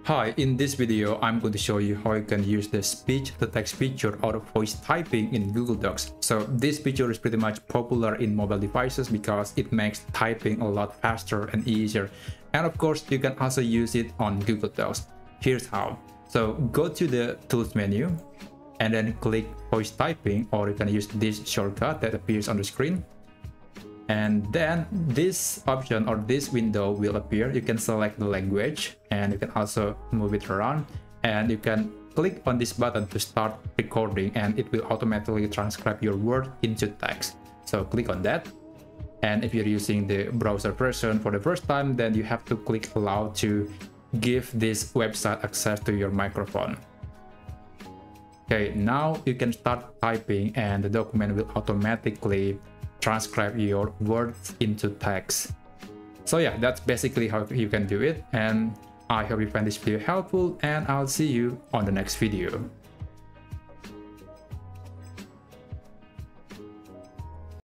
Hi, in this video, I'm going to show you how you can use the speech-to-text feature out of voice typing in Google Docs. So this feature is pretty much popular in mobile devices because it makes typing a lot faster and easier. And of course, you can also use it on Google Docs. Here's how. So go to the Tools menu and then click voice typing, or you can use this shortcut that appears on the screen. And then this option or this window will appear. You can select the language and you can also move it around, and you can click on this button to start recording, and it will automatically transcribe your word into text. So click on that. And if you're using the browser version for the first time, then you have to click allow to give this website access to your microphone. Okay, now you can start typing and the document will automatically transcribe your words into text. So yeah, that's basically how you can do it, and I hope you find this video helpful, and I'll see you on the next video.